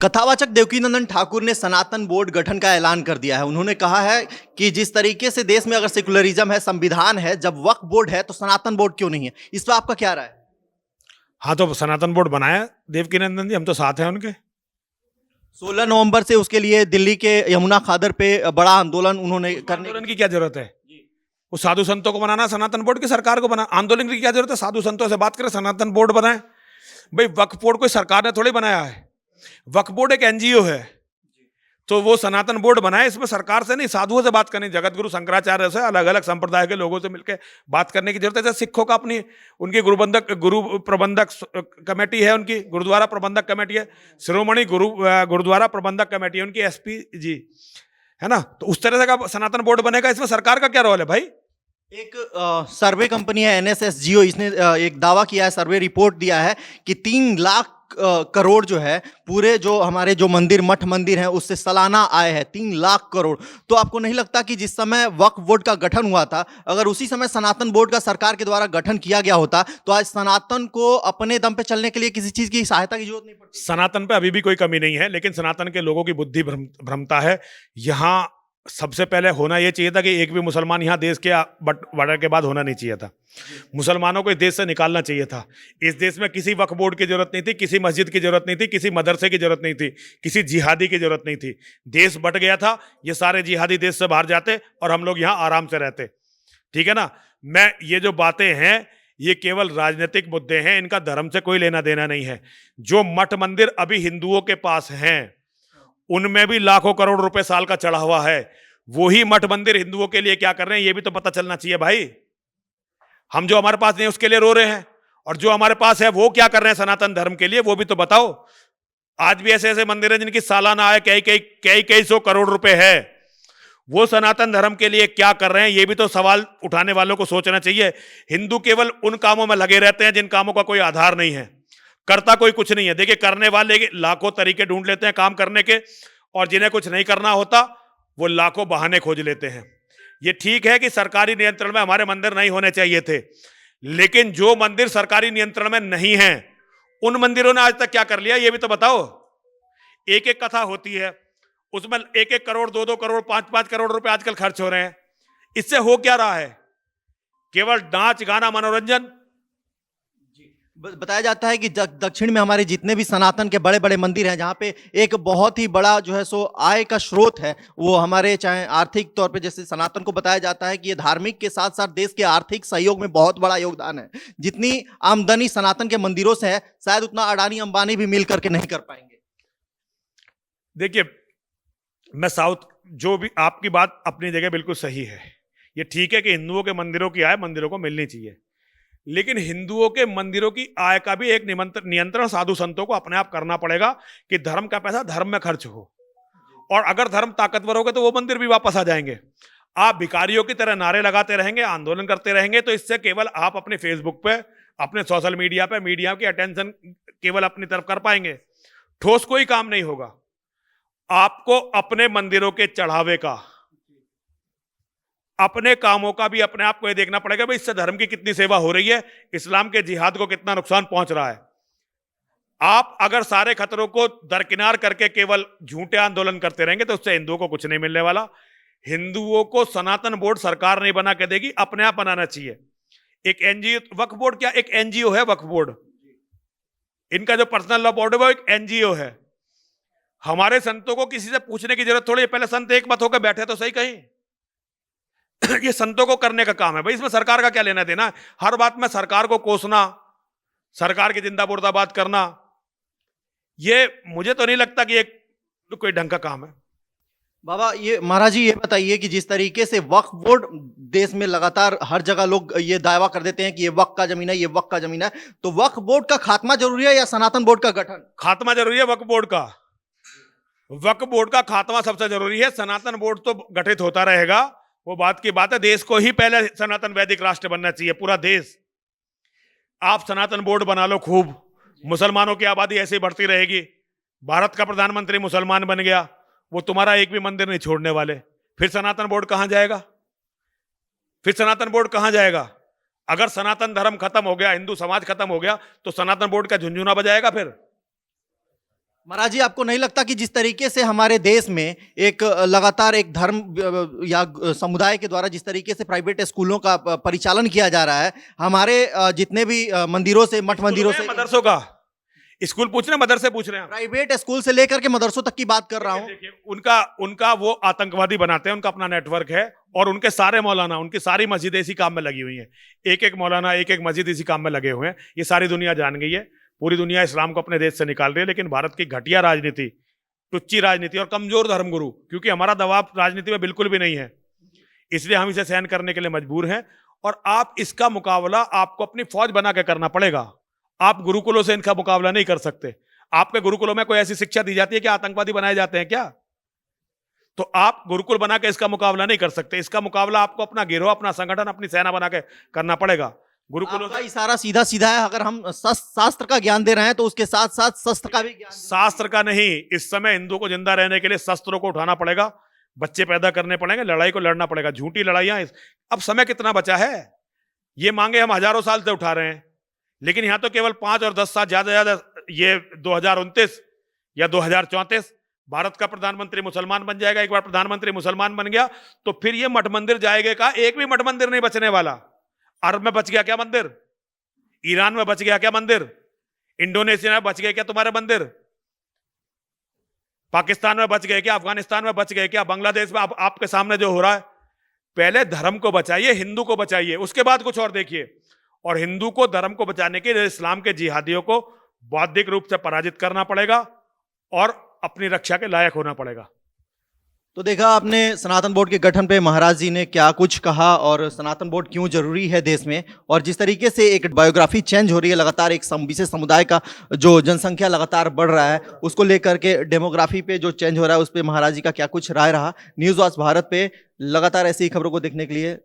कथावाचक देवकीनंदन ठाकुर ने सनातन बोर्ड गठन का ऐलान कर दिया है। उन्होंने कहा है कि जिस तरीके से देश में अगर सेकुलरिज्म है, संविधान है, जब वक्फ बोर्ड है तो सनातन बोर्ड क्यों नहीं है? इस पर आपका क्या राय है? हाँ, तो सनातन बोर्ड बनाया देवकीनंदन जी, हम तो साथ हैं उनके। 16 नवंबर से उसके लिए दिल्ली के यमुना खादर पे बड़ा आंदोलन उन्होंने करने आंदोलन की क्या जरूरत है? वो साधु संतों को बनाना, सनातन बोर्ड की सरकार को बना, आंदोलन की क्या जरूरत है? साधु संतों से बात करें, सनातन बोर्ड बनाए। भाई वक्फ बोर्ड कोई सरकार ने थोड़ी बनाया है, वक्फ बोर्ड एक एनजीओ है, तो वो सनातन बोर्ड बनाए, इसमें सरकार से नहीं साधुओं से बात करनी, जगत गुरु शंकराचार्य से, अलग अलग संप्रदाय के लोगों से मिलकर बात करने की जरूरत है। जैसे सिखों का अपनी उनकी गुरु प्रबंधक कमेटी है, उनकी गुरुद्वारा प्रबंधक कमेटी है, शिरोमणि गुरुद्वारा प्रबंधक कमेटी है उनकी, एसपी जी है ना। तो उस तरह से का सनातन बोर्ड बनेगा, इसमें सरकार का क्या रोल है भाई? एक सर्वे कंपनी है एनएसएस जियो, इसने एक दावा किया है, सर्वे रिपोर्ट दिया है कि 3 लाख करोड़ जो है पूरे जो हमारे जो मंदिर मठ मंदिर हैं उससे सालाना आय है 3 लाख करोड़। तो आपको नहीं लगता कि जिस समय वक्फ बोर्ड का गठन हुआ था, अगर उसी समय सनातन बोर्ड का सरकार के द्वारा गठन किया गया होता तो आज सनातन को अपने दम पे चलने के लिए किसी चीज की सहायता की जरूरत नहीं पड़ती? सनातन पे अभी भी कोई कमी नहीं है, लेकिन सनातन के लोगों की बुद्धि भ्रमता है। यहाँ सबसे पहले होना यह चाहिए था कि एक भी मुसलमान यहाँ देश के बॉर्डर के बाद होना नहीं चाहिए था। मुसलमानों को इस देश से निकालना चाहिए था। इस देश में किसी वक्फ बोर्ड की जरूरत नहीं थी, किसी मस्जिद की जरूरत नहीं थी, किसी मदरसे की जरूरत नहीं थी, किसी जिहादी की जरूरत नहीं थी। देश बट गया था, ये सारे जिहादी देश से बाहर जाते और हम लोग यहाँ आराम से रहते। ठीक है ना। मैं ये जो बातें हैं ये केवल राजनीतिक मुद्दे हैं, इनका धर्म से कोई लेना देना नहीं है। जो मठ मंदिर अभी हिंदुओं के पास हैं उनमें भी लाखों करोड़ रुपए साल का चढ़ा हुआ है। वही मठ मंदिर हिंदुओं के लिए क्या कर रहे हैं ये भी तो पता चलना चाहिए भाई। हम जो हमारे पास नहीं उसके लिए रो रहे हैं, और जो हमारे पास है वो क्या कर रहे हैं सनातन धर्म के लिए, वो भी तो बताओ। आज भी ऐसे ऐसे मंदिर हैं जिनकी सालाना आय कई सौ करोड़ रुपए है, वो सनातन धर्म के लिए क्या कर रहे हैं ये भी तो सवाल उठाने वालों को सोचना चाहिए। हिंदू केवल उन कामों में लगे रहते हैं जिन कामों का कोई आधार नहीं है, करता कोई कुछ नहीं है। देखिए, करने वाले लाखों तरीके ढूंढ लेते हैं काम करने के, और जिन्हें कुछ नहीं करना होता वो लाखों बहाने खोज लेते हैं। ये ठीक है कि सरकारी नियंत्रण में हमारे मंदिर नहीं होने चाहिए थे, लेकिन जो मंदिर सरकारी नियंत्रण में नहीं है उन मंदिरों ने आज तक क्या कर लिया ये भी तो बताओ। एक एक कथा होती है, उसमें 1-1 करोड़ 2-2 करोड़ 5-5 करोड़ रुपए आजकल खर्च हो रहे हैं। इससे हो क्या रहा है? केवल नाच गाना मनोरंजन। बताया जाता है कि दक्षिण में हमारे जितने भी सनातन के बड़े बड़े मंदिर हैं, जहाँ पे एक बहुत ही बड़ा जो है सो आय का स्रोत है, वो हमारे चाहे आर्थिक तौर पे, जैसे सनातन को बताया जाता है कि ये धार्मिक के साथ साथ देश के आर्थिक सहयोग में बहुत बड़ा योगदान है। जितनी आमदनी सनातन के मंदिरों से है शायद उतना अडानी अंबानी भी मिल करके नहीं कर पाएंगे। देखिए, मैं साउथ, जो भी आपकी बात अपनी जगह बिल्कुल सही है। ये ठीक है कि हिंदुओं के मंदिरों की आय मंदिरों को मिलनी चाहिए, लेकिन हिंदुओं के मंदिरों की आय का भी एक नियंत्रण साधु संतों को अपने आप करना पड़ेगा कि धर्म का पैसा धर्म में खर्च हो, और अगर धर्म ताकतवर होगा तो वो मंदिर भी वापस आ जाएंगे। आप भिखारियों की तरह नारे लगाते रहेंगे, आंदोलन करते रहेंगे, तो इससे केवल आप अपने फेसबुक पे, अपने सोशल मीडिया पे मीडिया की अटेंशन केवल अपनी तरफ कर पाएंगे, ठोस कोई काम नहीं होगा। आपको अपने मंदिरों के चढ़ावे का, अपने कामों का भी अपने आप को यह देखना पड़ेगा भाई इससे धर्म की कितनी सेवा हो रही है, इस्लाम के जिहाद को कितना नुकसान पहुंच रहा है। आप अगर सारे खतरों को दरकिनार करके केवल झूठे आंदोलन करते रहेंगे तो उससे हिंदुओं को कुछ नहीं मिलने वाला। हिंदुओं को सनातन बोर्ड सरकार नहीं बना के देगी, अपने आप बनाना चाहिए। एक एनजीओ, वक्फ बोर्ड क्या एक एनजीओ है? वक्फ बोर्ड इनका जो पर्सनल लॉ बोर्ड है वो एक एनजीओ है। हमारे संतों को किसी से पूछने की जरूरत थोड़ी है, पहले संत एक मत होकर बैठे तो सही कहीं। ये संतों को करने का काम है भाई, इसमें सरकार का क्या लेना देना? हर बात में सरकार को कोसना, सरकार की जिंदा मुर्दाबाद करना, ये मुझे तो नहीं लगता कि एक कोई ढंग का काम है। बाबा, ये महाराज जी ये बताइए कि जिस तरीके से वक्फ बोर्ड देश में लगातार हर जगह लोग ये दावा कर देते हैं कि ये वक्फ का जमीन है, ये वक्फ का जमीन है, तो वक्फ बोर्ड का खात्मा जरूरी है या सनातन बोर्ड का गठन? खात्मा जरूरी है वक्फ बोर्ड का। वक्फ बोर्ड का खात्मा सबसे जरूरी है। सनातन बोर्ड तो गठित होता रहेगा, वो बात की बात है। देश को ही पहले सनातन वैदिक राष्ट्र बनना चाहिए, पूरा देश। आप सनातन बोर्ड बना लो खूब, मुसलमानों की आबादी ऐसे ही बढ़ती रहेगी। भारत का प्रधानमंत्री मुसलमान बन गया, वो तुम्हारा एक भी मंदिर नहीं छोड़ने वाले। फिर सनातन बोर्ड कहां जाएगा? फिर सनातन बोर्ड कहां जाएगा? अगर सनातन धर्म खत्म हो गया, हिंदू समाज खत्म हो गया, तो सनातन बोर्ड का झुंझुना बजाएगा फिर? महाराज जी, आपको नहीं लगता कि जिस तरीके से हमारे देश में एक लगातार एक धर्म या समुदाय के द्वारा जिस तरीके से प्राइवेट स्कूलों का परिचालन किया जा रहा है, हमारे जितने भी मंदिरों से, मठ मंदिरों से, मदरसों का स्कूल पूछ रहे हैं, मदरसे पूछ रहे हैं? प्राइवेट स्कूल से लेकर के मदरसों तक की बात कर रहा हूं। देखिए, उनका उनका वो आतंकवादी बनाते हैं, उनका अपना नेटवर्क है, और उनके सारे मौलाना, उनकी सारी मस्जिदें इसी काम में लगी हुई हैं। एक एक मौलाना, एक एक मस्जिद इसी काम में लगे हुए हैं। ये सारी दुनिया जान गई है। पूरी दुनिया इस्लाम को अपने देश से निकाल रही है, लेकिन भारत की घटिया राजनीति, टुच्ची राजनीति और कमजोर धर्मगुरु, क्योंकि हमारा दबाव राजनीति में बिल्कुल भी नहीं है, इसलिए हम इसे सहन करने के लिए मजबूर हैं। और आप इसका मुकाबला आपको अपनी फौज बना के करना पड़ेगा। आप गुरुकुलों से इनका मुकाबला नहीं कर सकते। आपके गुरुकुलों में कोई ऐसी शिक्षा दी जाती है कि आतंकवादी बनाए जाते हैं क्या? तो आप गुरुकुल बना के इसका मुकाबला नहीं कर सकते। इसका मुकाबला आपको अपना गिरोह, अपना संगठन, अपनी सेना बना के करना पड़ेगा। गुरुकुलों आपका इशारा सीधा सीधा है, अगर हम शास्त्र का ज्ञान दे रहे हैं तो उसके साथ साथ शस्त्र का भी ज्ञान। शास्त्र का नहीं, इस समय हिंदू को जिंदा रहने के लिए शस्त्रों को उठाना पड़ेगा, बच्चे पैदा करने पड़ेंगे, लड़ाई को लड़ना पड़ेगा, झूठी लड़ाइयां। अब समय कितना बचा है? ये मांगे हम हजारों साल से उठा रहे हैं, लेकिन यहां तो केवल 5 और 10 साल, ज्यादा ज्यादा ये 2029 या 2034 भारत का प्रधानमंत्री मुसलमान बन जाएगा। एक बार प्रधानमंत्री मुसलमान बन गया तो फिर ये मठ मंदिर जाएगा का एक भी मठ मंदिर नहीं बचने वाला। अरब में बच गया क्या मंदिर? ईरान में बच गया क्या मंदिर? इंडोनेशिया में बच गए क्या तुम्हारे मंदिर? पाकिस्तान में बच गए क्या? अफगानिस्तान में बच गए क्या? बांग्लादेश में आपके सामने जो हो रहा है। पहले धर्म को बचाइए, हिंदू को बचाइए, उसके बाद कुछ और देखिए। और हिंदू को, धर्म को बचाने के लिए इस्लाम के जिहादियों को बौद्धिक रूप से पराजित करना पड़ेगा और अपनी रक्षा के लायक होना पड़ेगा। तो देखा आपने सनातन बोर्ड के गठन पे महाराज जी ने क्या कुछ कहा और सनातन बोर्ड क्यों जरूरी है देश में, और जिस तरीके से एक बायोग्राफी चेंज हो रही है लगातार, एक विशेष समुदाय का जो जनसंख्या लगातार बढ़ रहा है उसको लेकर के डेमोग्राफी पे जो चेंज हो रहा है उस पर महाराज जी का क्या कुछ राय रहा। न्यूज़ वॉच भारत पे लगातार ऐसी ही खबरों को देखने के लिए